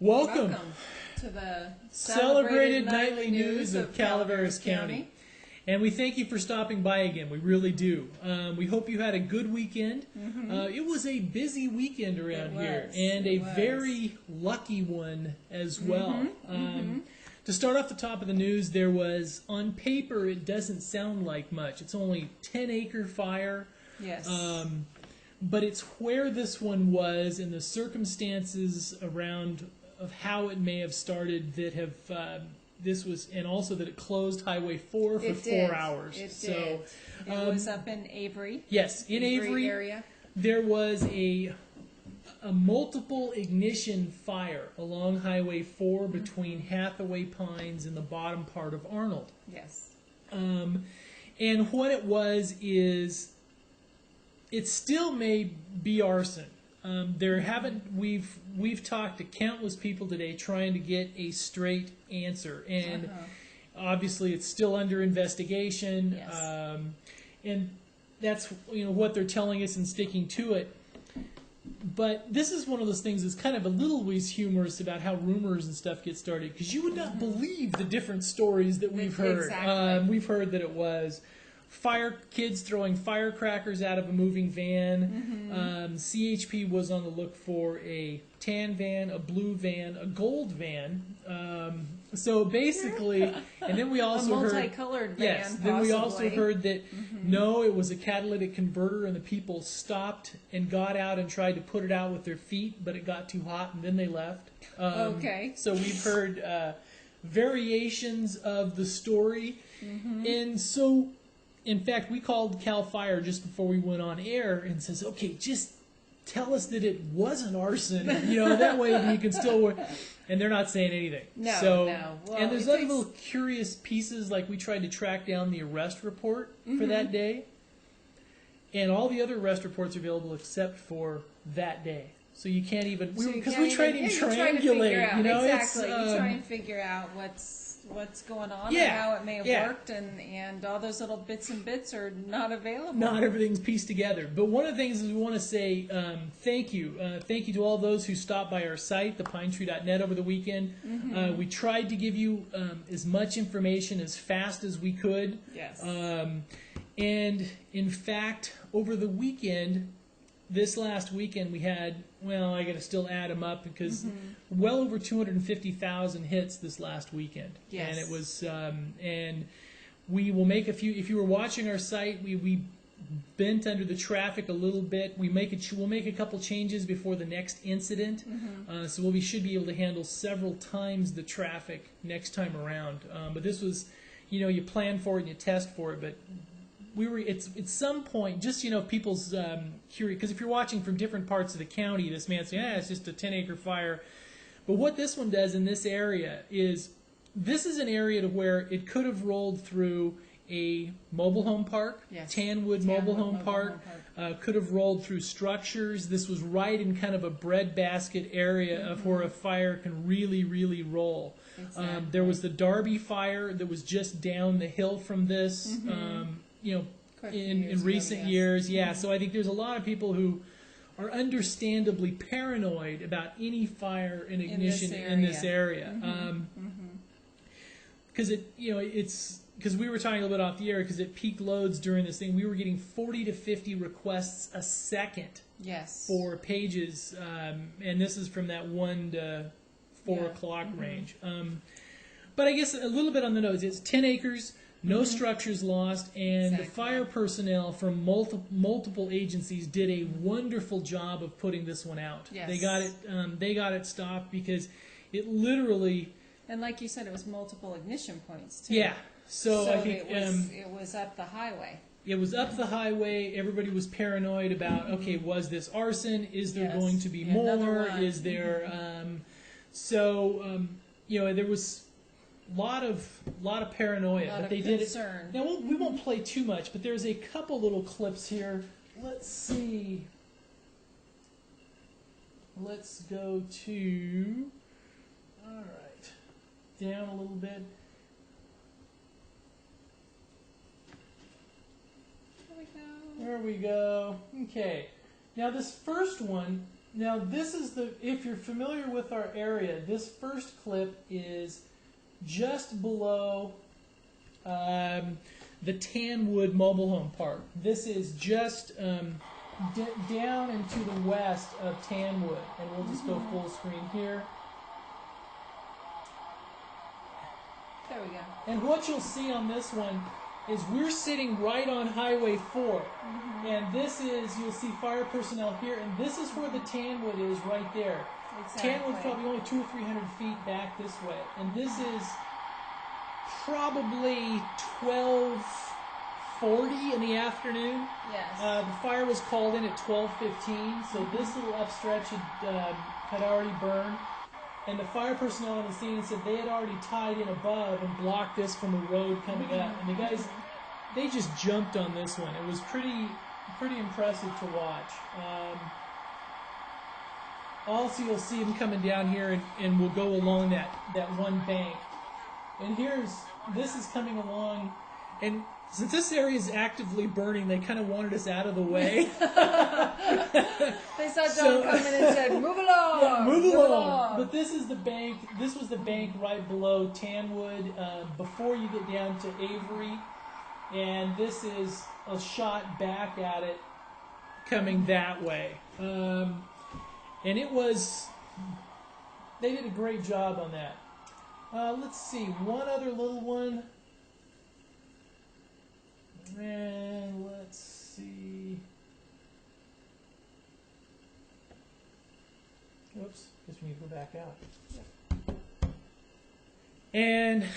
Welcome to the celebrated nightly news of Calaveras County. And we thank you for stopping by again. We really do. We hope you had a good weekend. It was a busy weekend around here, and a very lucky one as well. To start off the top of the news, there was, on paper, it doesn't sound like much. It's only 10-acre fire. Yes. But it's where this one was and the circumstances around of how it may have started that have this was, and also that it closed Highway 4 for 4 hours. It did. It was up in Avery. Yes, in Avery area. There was a multiple ignition fire along Highway 4 between Hathaway Pines and the bottom part of Arnold. Yes. And what it was is, it still may be arson. We've talked to countless people today trying to get a straight answer, and obviously it's still under investigation. Yes. And that's what they're telling us and sticking to it. But this is one of those things that's kind of a little ways humorous about how rumors and stuff get started, because you would not believe the different stories that we've heard. Exactly. We've heard that it was kids throwing firecrackers out of a moving van. CHP was on the look for a tan van, a blue van, a gold van. So basically, and then we also a multicolored van. Yes. Then possibly. we also heard that no, it was a catalytic converter, and the people stopped and got out and tried to put it out with their feet, but it got too hot, and then they left. Okay. So we've heard variations of the story, and so. In fact, we called Cal Fire just before we went on air and says, okay, just tell us that it wasn't arson. That way we can still work. And they're not saying anything. No, so, no. Well, and there's other little curious pieces, like we tried to track down the arrest report for that day. And all the other arrest reports are available except for that day. So you can't even, because we tried to triangulate. Exactly. You try and figure out what's going on and how it may have worked, and all those little bits and bits are not available. Not everything's pieced together. But one of the things is we want to say thank you. Thank you to all those who stopped by our site, thepinetree.net, over the weekend. We tried to give you as much information as fast as we could. Yes. And in fact, over the weekend, this last weekend, we had, I got to still add them up, because well over 250,000 hits this last weekend. Yes. And it was, and we will make a few, if you were watching our site, we bent under the traffic a little bit. We'll make a couple changes before the next incident. So we should be able to handle several times the traffic next time around. But this was, you plan for it and you test for it, but it's at some point, just people's curious, because if you're watching from different parts of the county, this man saying, it's just a 10-acre fire. But what this one does in this area is, this is an area to where it could have rolled through a mobile home park, Tanwood Mobile Home Park, could have rolled through structures. This was right in kind of a breadbasket area of where a fire can really, really roll. Exactly. There was the Darby fire that was just down the hill from this. In recent years, so I think there's a lot of people who are understandably paranoid about any fire and ignition in this area. Because because we were talking a little bit off the air, because at peak loads during this thing, we were getting 40 to 50 requests a second for pages, and this is from that 1 to 4 o'clock range. But I guess a little bit on the nose, it's 10 acres, no structures lost, and the fire personnel from multiple agencies did a wonderful job of putting this one out. Yes. They got it stopped, because it literally, and like you said, it was multiple ignition points too. Yeah. So I think it was up the highway. It was up the highway. Everybody was paranoid about, okay, was this arson? Is there going to be more? Is there there was lot of paranoia, but they did it. Now we won't play too much, but there's a couple little clips here. Let's see. Let's go to, all right, down a little bit. There we go. Okay. Now this first one Now this is if you're familiar with our area, this first clip is just below the Tanwood Mobile Home Park. This is just down and to the west of Tanwood, and we'll just go full screen here. There we go. And what you'll see on this one is we're sitting right on Highway 4. And this is, you'll see fire personnel here, and this is where the Tanwood is right there. Exactly. Tanwood's probably only 200 or 300 feet back this way. And this is probably 12:40 in the afternoon. Yes. The fire was called in at 12:15, so this little upstretch had already burned. And the fire personnel on the scene said they had already tied in above and blocked this from the road coming up. And the guys, they just jumped on this one. It was pretty impressive to watch. Also, you'll see them coming down here, and we'll go along that one bank. And this is coming along, and since this area is actively burning, they kind of wanted us out of the way. They saw John coming and said, "Move along, yeah, move along." But this is the bank. This was the bank right below Tanwood, before you get down to Avery, and this is a shot back at it, coming that way. And it was. They did a great job on that. Let's see, one other little one. And let's see. Oops, guess we need to go back out. And,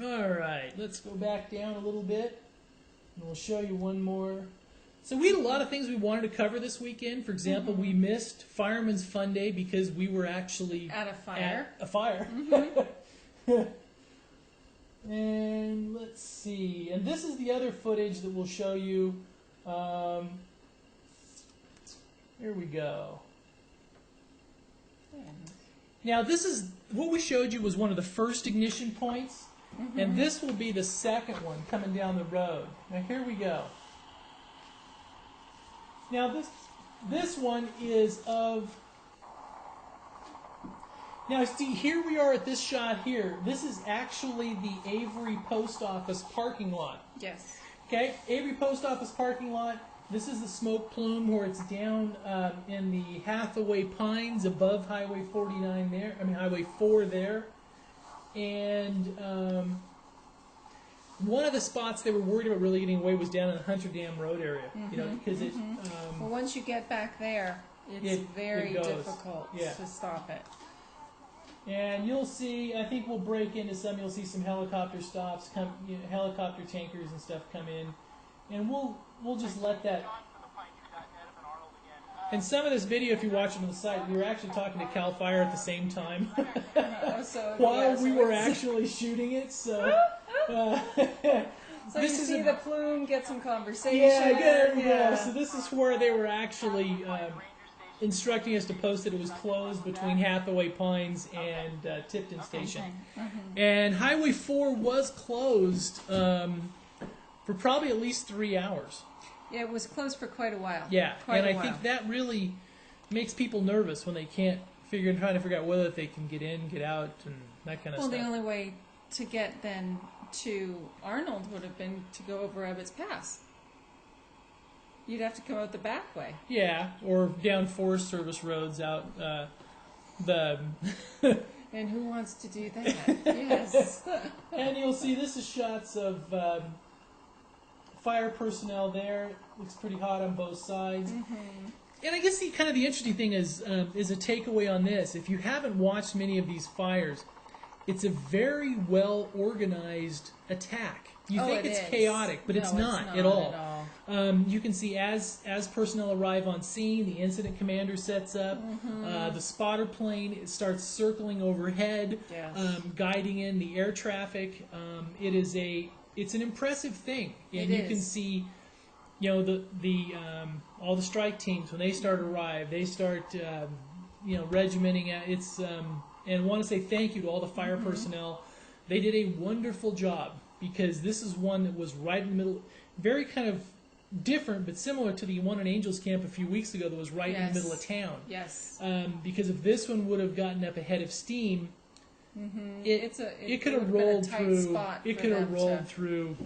all right, let's go back down a little bit, and we'll show you one more. So we had a lot of things we wanted to cover this weekend. For example, we missed Fireman's Fun Day because we were actually at a fire. At a fire. And let's see. And this is the other footage that we'll show you. Here we go. Now this is what we showed you was one of the first ignition points, and this will be the second one coming down the road. Now here we go. Now this one is of. Now see, here we are at this shot here. This is actually the Avery Post Office parking lot. Yes. Okay, Avery Post Office parking lot. This is the smoke plume where it's down in the Hathaway Pines above Highway 49 there. I mean Highway 4 there. And one of the spots they were worried about really getting away was down in the Hunter Dam Road area. You know, because it. Well, once you get back there, it's very difficult to stop it. And you'll see, I think we'll break into some, you'll see some helicopter stops, helicopter tankers and stuff come in. And we'll just let that. And some of this video, if you watch it on the site, we were actually talking to CAL FIRE at the same time while we were actually shooting it. So, so you see the plume, get some conversation. Yeah. So this is where they were actually instructing us to post that it was closed between Hathaway Pines and Tipton Station. And Highway 4 was closed for probably at least 3 hours. Yeah, it was closed for quite a while. Yeah, and I think that really makes people nervous when they can't trying to figure out whether they can get in, get out, and that kind of stuff. Well, the only way to get then to Arnold would have been to go over Ebbets Pass. You'd have to come out the back way. Yeah, or down Forest Service roads out the... And who wants to do that? Yes. And you'll see this is shots of fire personnel there. Looks pretty hot on both sides. And I guess the interesting thing is a takeaway on this. If you haven't watched many of these fires, it's a very well organized attack. You think it's chaotic, but it's not at all. You can see as personnel arrive on scene, the incident commander sets up. The spotter plane starts circling overhead, guiding in the air traffic. It's an impressive thing, and you can see, all the strike teams when they start arrive, they start regimenting. And I want to say thank you to all the fire personnel. They did a wonderful job, because this is one that was right in the middle, very kind of different but similar to the one in Angels Camp a few weeks ago that was right in the middle of town. Yes. Because if this one would have gotten up ahead of steam, it could have rolled through. It could have rolled through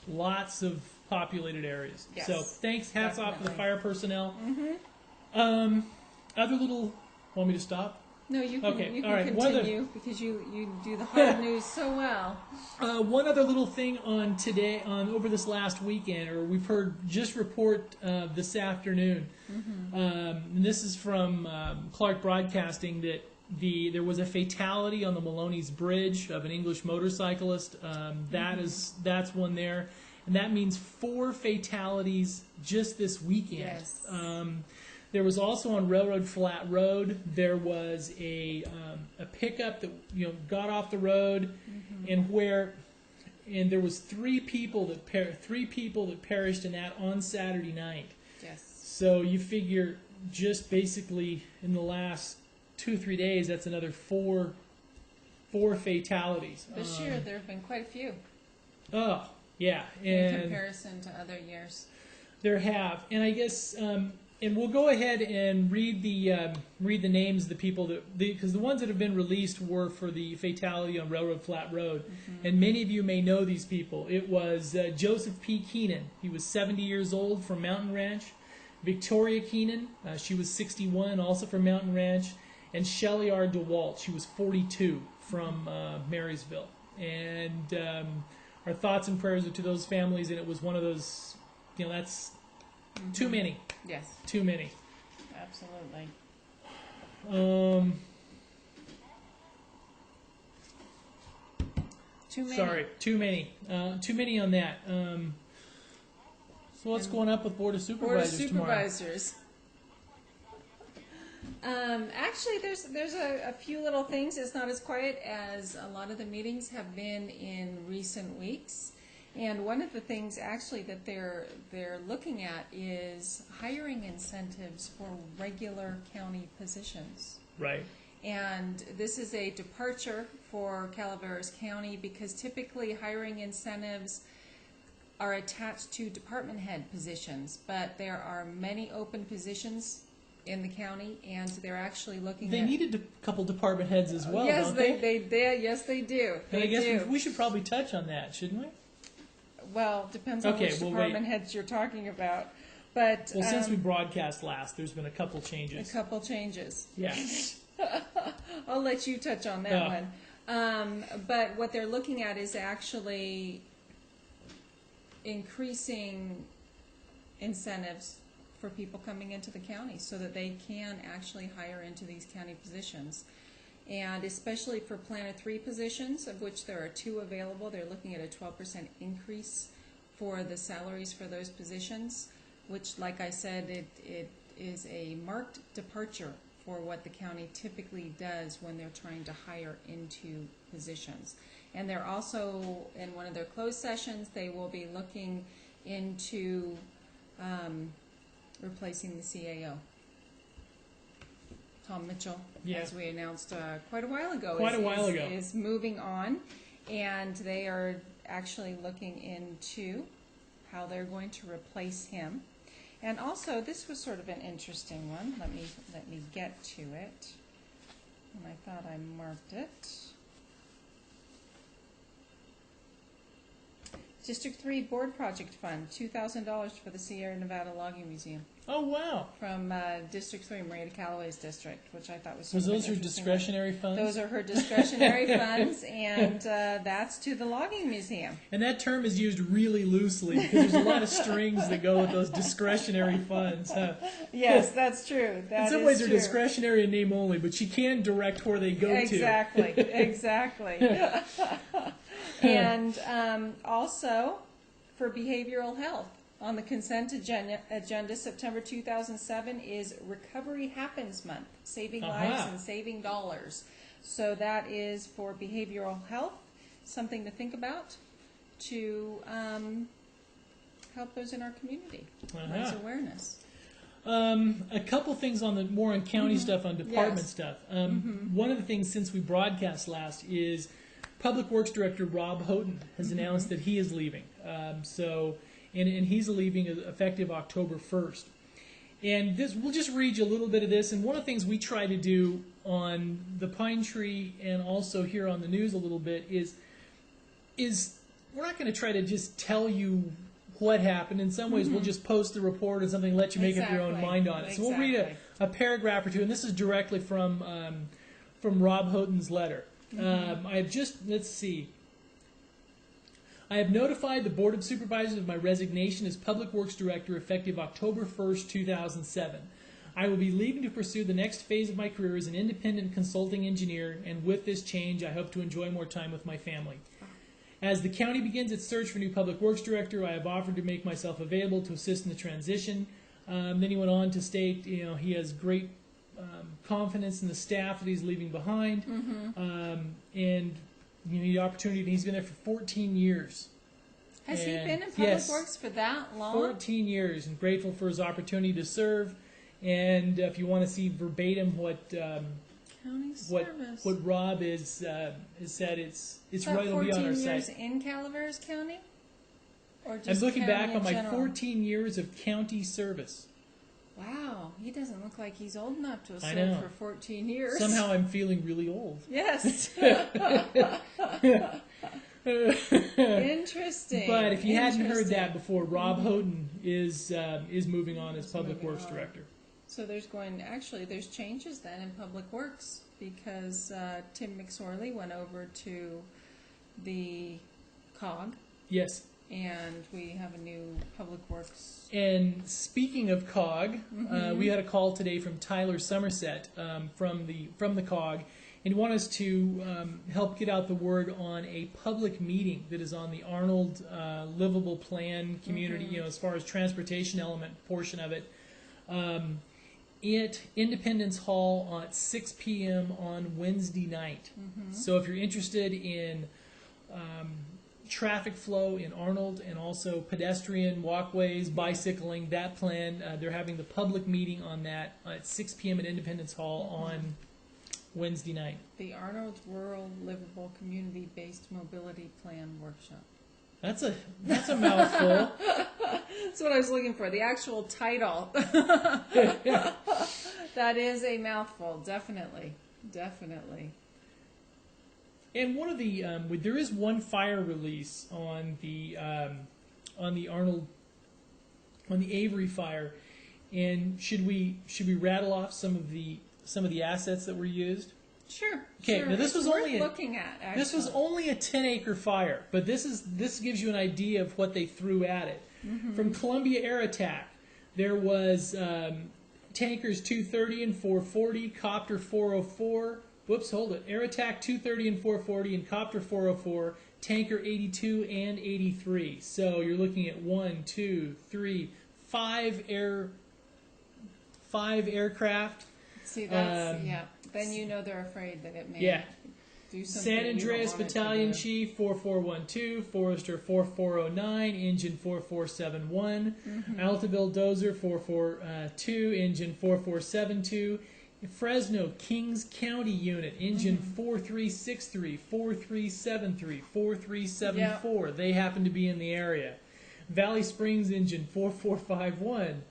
lots of populated areas. Yes, so thanks, hats off to the fire personnel. Other little. Want me to stop? No, you can, okay. you can all right. continue because you do the hard news so well. One other little thing on over this last weekend, or we've heard just report this afternoon. And this is from Clark Broadcasting that there was a fatality on the Maloney's Bridge of an English motorcyclist. That's one there, and that means 4 fatalities just this weekend. Yes. There was also on Railroad Flat Road. There was a pickup that got off the road, and there was 3 people that perished in that on Saturday night. Yes. So you figure just basically in the last 2-3 days, that's another 4 fatalities. This year there have been quite a few. Oh yeah, in comparison to other years. There have, and I guess. And we'll go ahead and read the names of the people because the ones that have been released were for the fatality on Railroad Flat Road, and many of you may know these people. It was Joseph P. Keenan. He was 70 years old from Mountain Ranch. Victoria Keenan, she was 61, also from Mountain Ranch, and Shelley R. DeWalt. She was 42 from Marysville. And our thoughts and prayers are to those families. And it was one of those, that's. Too many. Yes. Too many. Absolutely. Too many. Sorry, too many. Too many on that. So what's going up with Board of Supervisors tomorrow? Actually, there's a few little things. It's not as quiet as a lot of the meetings have been in recent weeks. And one of the things actually that they're looking at is hiring incentives for regular county positions. Right. And this is a departure for Calaveras County because typically hiring incentives are attached to department head positions, but there are many open positions in the county, and they're actually looking. They needed a couple department heads as well. Yes, don't they? Yes, they do. And I guess we should probably touch on that, shouldn't we? Well, depends on which department heads you're talking about. But since we broadcast last, there's been a couple changes. Yeah. I'll let you touch on that one. But what they're looking at is actually increasing incentives for people coming into the county so that they can actually hire into these county positions. And especially for Planet 3 positions, of which there are 2 available, they're looking at a 12% increase for the salaries for those positions, which, like I said, it is a marked departure for what the county typically does when they're trying to hire into positions. And they're also, in one of their closed sessions, they will be looking into replacing the CAO. Tom Mitchell, as we announced quite a while ago, is moving on, and they are actually looking into how they're going to replace him. And also, this was sort of an interesting one. Let me get to it. And I thought I marked it. District 3 Board Project Fund, $2,000 for the Sierra Nevada Logging Museum. Oh, wow. From District 3, Maria Callaway's district, which I thought was those her discretionary funds? Those are her discretionary funds, and that's to the Logging Museum. And that term is used really loosely, because there's a lot of strings that go with those discretionary funds. Huh? Yes, that's true. In some ways, they're discretionary in name only, but she can direct where they go to. Exactly. And also for behavioral health, on the consent agenda, September 2007 is Recovery Happens Month, saving lives and saving dollars. So that is for behavioral health, something to think about to help those in our community, raise awareness. A couple things on more on county stuff, on department stuff. One of the things since we broadcast last is Public Works Director Rob Houghton has announced that he is leaving. So and he's leaving effective October 1st. And this, we'll just read you a little bit of this. And one of the things we try to do on the Pine Tree and also here on the news a little bit is we're not going to try to just tell you what happened. In some ways, we'll just post the report or something, let you make up your own mind on it. So we'll read a paragraph or two, and this is directly from Rob Houghton's letter. Let's see. I have notified the Board of Supervisors of my resignation as Public Works Director effective October 1st, 2007. I will be leaving to pursue the next phase of my career as an independent consulting engineer, and with this change, I hope to enjoy more time with my family. As the county begins its search for new Public Works Director, I have offered to make myself available to assist in the transition. Then he went on to state, he has great confidence in the staff that he's leaving behind, and the opportunity. He's been there for 14 years. Has he been in Public Works for that long? 14 years, and grateful for his opportunity to serve. And if you want to see verbatim what Rob has said, it's right. It'll be on our site. 14 years in Calaveras County, or just I'm looking back on my general? 14 years of county service. Wow, he doesn't look like he's old enough to have served for 14 years. Somehow I'm feeling really old. Yes. Interesting. But if you hadn't heard that before, Rob Houghton is moving on as Public Works Director. So there's changes then in Public Works because Tim McSorley went over to the COG. Yes. And we have a new Public Works. And speaking of COG, we had a call today from Tyler Somerset from the COG, and he wanted us to help get out the word on a public meeting that is on the Arnold Livable Plan community, as far as transportation element portion of it. At Independence Hall at 6 p.m. on Wednesday night. So if you're interested in traffic flow in Arnold and also pedestrian walkways, bicycling, that plan, they're having the public meeting on that at 6 p.m. at Independence Hall on Wednesday night. The Arnold Rural Livable Community-Based Mobility Plan Workshop. That's a mouthful. That's what I was looking for, the actual title. That is a mouthful, definitely. And one of the there is one fire release on the Arnold, on the Avery fire, and should we rattle off some of the assets that were used? Sure. Okay. Now this was only looking at. Actually. This was only a 10-acre fire, but this gives you an idea of what they threw at it. From Columbia Air Attack, there was tankers 230 and 440, Copter 404. Whoops, hold it. Air Attack 230 and 440 and Copter 404, Tanker 82 and 83. So you're looking at 5 aircraft. See, that's Then you know they're afraid that it may do something. San Andreas Battalion Chief 4412, Forester 4409, Engine 4471, Altaville Dozer 442, Engine 4472. Fresno Kings County Unit, Engine 4363, 4373, 4374. They happen to be in the area. Valley Springs Engine 4451.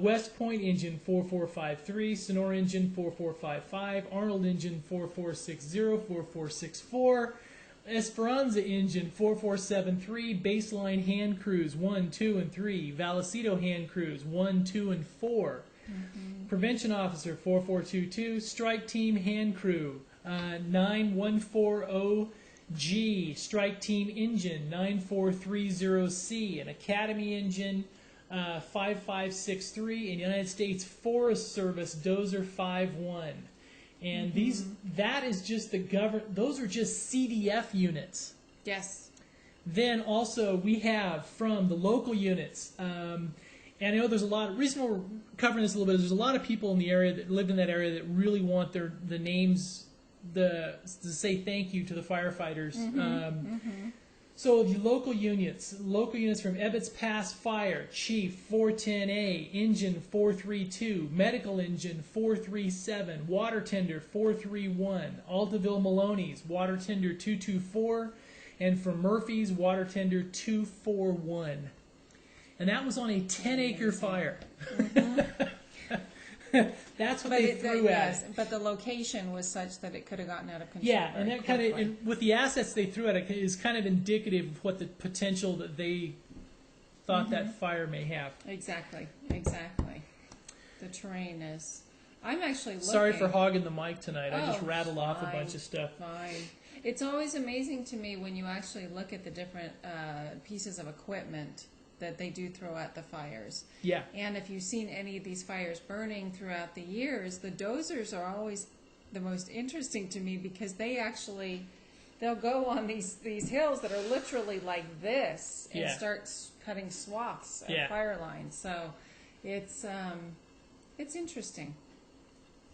West Point Engine 4453, Sonora Engine 4455, Arnold Engine 4460, 4464, Esperanza Engine 4473, Baseline Hand Crews 1, 2, and 3, Vallecito Hand Crews 1, 2, and 4. Prevention Officer 4422, Strike Team Hand Crew 9140G, Strike Team Engine 9430C, an Academy Engine 5563, and United States Forest Service Dozer 51. And that is just those are just CDF units. Yes. Then also we have from the local units, and I know there's a lot of reason we're covering this a little bit. There's a lot of people in the area that lived in that area that really want the names to say thank you to the firefighters. So the local units from Ebbets Pass Fire, Chief 410A, Engine 432, Medical Engine 437, Water Tender 431, Altaville Maloney's, Water Tender 224, and from Murphy's, Water Tender 241. and that was on a 10-acre fire. That's what they threw at it. But the location was such that it could have gotten out of control. Yeah, and that kind of, with the assets they threw at it, is kind of indicative of what the potential that they thought that fire may have. Exactly. The terrain is. I'm actually looking. Sorry for hogging the mic tonight. I just rattled off a bunch of stuff. Fine. It's always amazing to me when you actually look at the different pieces of equipment that they do throw at the fires. Yeah. And if you've seen any of these fires burning throughout the years, the dozers are always the most interesting to me because they'll go on these hills that are literally like this and start cutting swaths of fire lines. So it's interesting.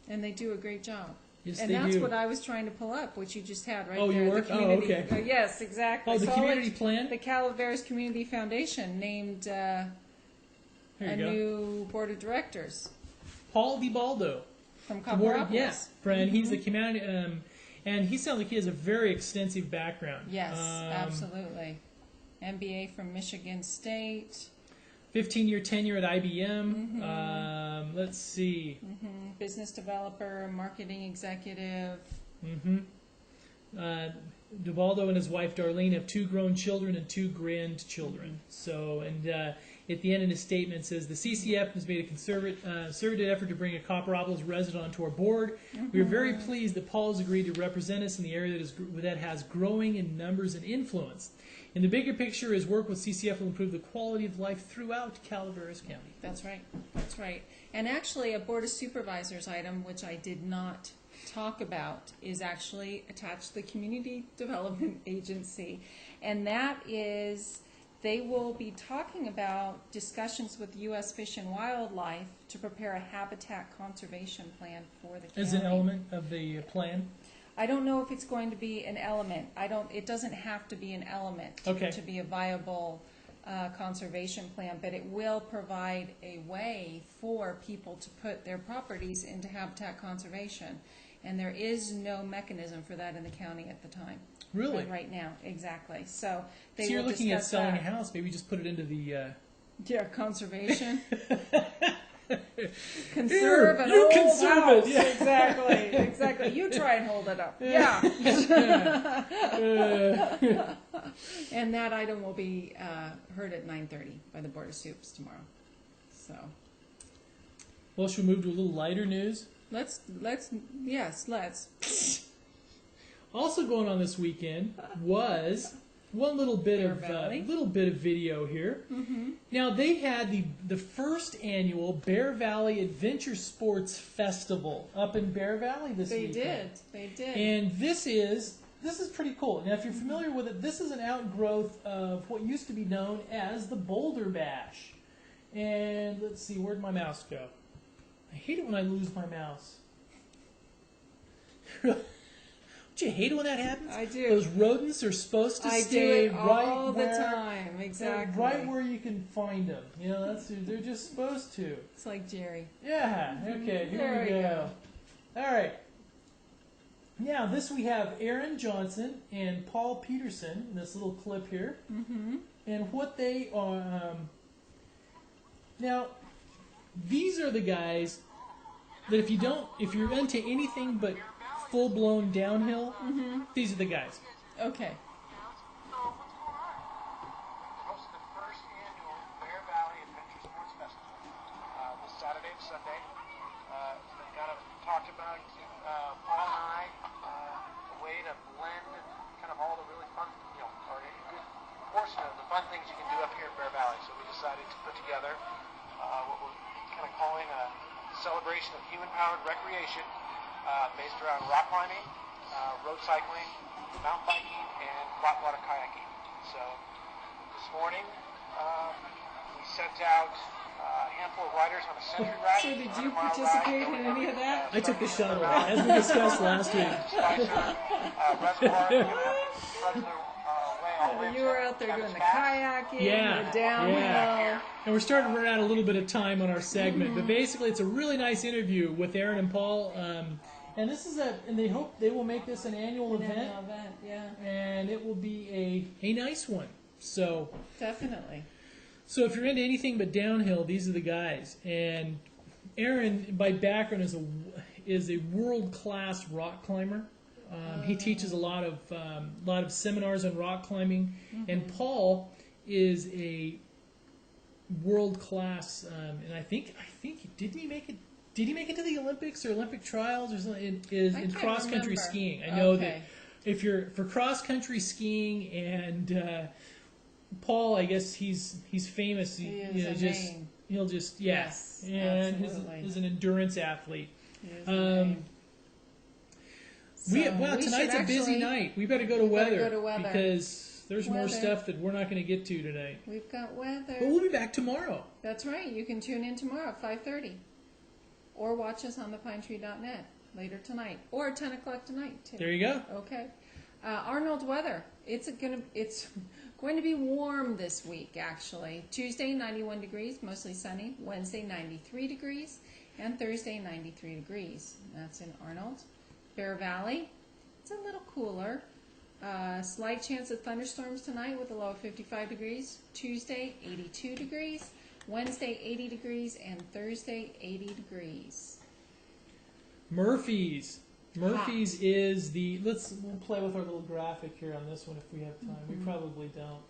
And they do a great job. Yes, and that's what I was trying to pull up, which you just had right there. Oh, you were? Oh, okay. Yes, exactly. Oh, the community plan? The Calaveras Community Foundation named a new board of directors. Paul DiBaldo. From Copperopolis. Yes, friend. He's the community, and he sounds like he has a very extensive background. Yes, absolutely. MBA from Michigan State. 15-year tenure at IBM. Let's see. Business developer, marketing executive. DiBaldo and his wife Darlene have 2 grown children and 2 grandchildren. So, and at the end of his statement says, the CCF has made a concerted effort to bring a Copperopolis resident onto our board. We are very pleased that Paul has agreed to represent us in the area that has growing in numbers and influence. In the bigger picture, his work with CCF will improve the quality of life throughout Calaveras County. That's right. That's right. And actually, a Board of Supervisors item, which I did not talk about, is actually attached to the Community Development Agency. And that is, they will be talking about discussions with U.S. Fish and Wildlife to prepare a habitat conservation plan for the county. As an element of the plan? I don't know if it's going to be an element. It doesn't have to be an element to be a viable conservation plan, but it will provide a way for people to put their properties into habitat conservation. And there is no mechanism for that in the county at the time. Really? Right now, exactly. So you're looking at selling a house, maybe just put it into the... conservation. Conserve an old conserve house. it. Yeah. Exactly. You try and hold it up. Yeah. And that item will be heard at 9:30 by the Board of Supes tomorrow. So. Well, should we move to a little lighter news? Let's. Also going on this weekend was one little bit of video here. Now they had the first annual Bear Valley Adventure Sports Festival up in Bear Valley this weekend. They did. And this is pretty cool. Now, if you're familiar with it, this is an outgrowth of what used to be known as the Boulder Bash. And let's see, where'd my mouse go? I hate it when I lose my mouse. Don't you hate it when that happens? I do. Those rodents are supposed to stay all the time. Exactly. Right where you can find them. You know, they're just supposed to. It's like Jerry. Yeah. Okay. Here we go. All right. Now this we have Aaron Johnson and Paul Peterson in this little clip here, and what they are. Now, these are the guys that if you're into anything but full-blown downhill, these are the guys. Okay. Hosting the first annual Bear Valley Adventure Sports Festival this Saturday and Sunday. They kind of talked about Paul and I a way to blend kind of all the really fun, or a good portion of the fun things you can do up here in Bear Valley. So we decided to put together what we're kind of calling a celebration of human-powered recreation. Based around rock climbing, road cycling, mountain biking, and flatwater kayaking. So this morning we sent out a handful of riders on a century ride. So did you participate in any of that? I took the shuttle, as we discussed last week. You were out there doing the kayaking, the downhill. And we're starting to run out a little bit of time on our segment, but basically it's a really nice interview with Aaron and Paul. And this is and they hope they will make this an annual event. Yeah. And it will be a nice one. So definitely. So if you're into anything but downhill, these are the guys. And Aaron, by background, is a world-class rock climber. He teaches a lot of seminars on rock climbing. And Paul is a world-class, and I think did he make it to the Olympics or Olympic trials or something? In cross-country skiing. I know that if you're for cross-country skiing and Paul, I guess he's famous. He'll just Yes, and absolutely. is an endurance athlete. Tonight's a busy night. We better go to weather because there's more stuff that we're not going to get to tonight. We've got weather. But we'll be back tomorrow. That's right. You can tune in tomorrow at 5:30, or watch us on thepinetree.net later tonight, or 10 o'clock tonight too. There you go. Okay. Arnold weather. It's going to be warm this week, actually. Tuesday, 91 degrees, mostly sunny. Wednesday, 93 degrees. And Thursday, 93 degrees. That's in Arnold. Bear Valley, it's a little cooler. Slight chance of thunderstorms tonight with a low of 55 degrees. Tuesday, 82 degrees. Wednesday, 80 degrees. And Thursday, 80 degrees. Murphy's is we'll play with our little graphic here on this one if we have time. We probably don't,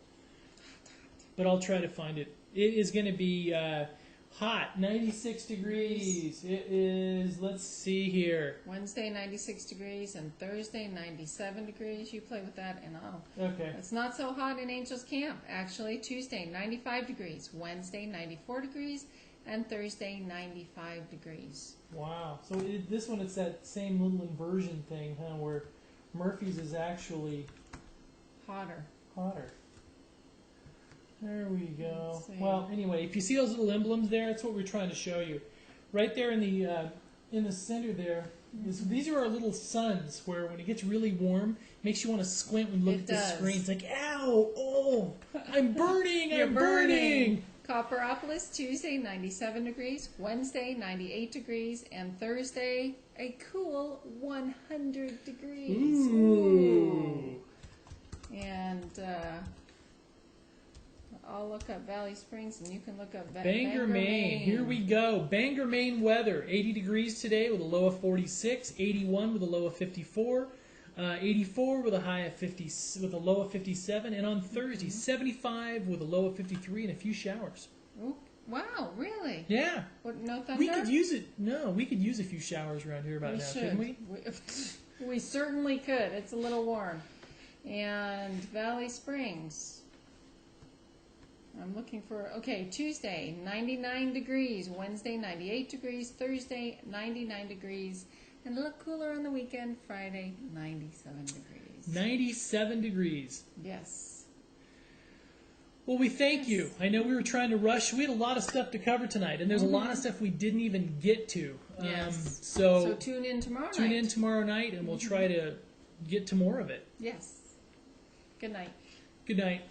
but I'll try to find it. It is going to be hot, 96 degrees. It is, let's see here. Wednesday, 96 degrees, and Thursday, 97 degrees. You play with that, and okay. It's not so hot in Angels Camp, actually. Tuesday, 95 degrees. Wednesday, 94 degrees. And Thursday, 95 degrees. Wow. So this one, it's that same little inversion thing, huh, where Murphy's is actually hotter. There we go. Well, anyway, if you see those little emblems there, that's what we're trying to show you. Right there in the center there, these are our little suns, where when it gets really warm, it makes you want to squint when you look at the screen. It's like, ow, oh, I'm burning, I'm burning. Copperopolis, Tuesday, 97 degrees. Wednesday, 98 degrees. And Thursday, a cool 100 degrees. Ooh. And I'll look up Valley Springs, and you can look up Bangor, Maine. Here we go. Bangor, Maine weather. 80 degrees today with a low of 46. 81 with a low of 54. 84 with a high of 50, with a low of 57, and on Thursday 75 with a low of 53 and a few showers. Ooh, wow, really? Yeah. What, no thunder? We could use it. No, we could use a few showers around here about now, couldn't we? We certainly could. It's a little warm. And Valley Springs. I'm looking for, Tuesday, 99 degrees. Wednesday, 98 degrees. Thursday, 99 degrees. And a little cooler on the weekend. Friday, 97 degrees. 97 degrees. Yes. Well, we thank you. I know we were trying to rush. We had a lot of stuff to cover tonight, and there's a lot of stuff we didn't even get to. Yes. So tune in tomorrow night. Tune in tomorrow night, and we'll try to get to more of it. Yes. Good night. Good night.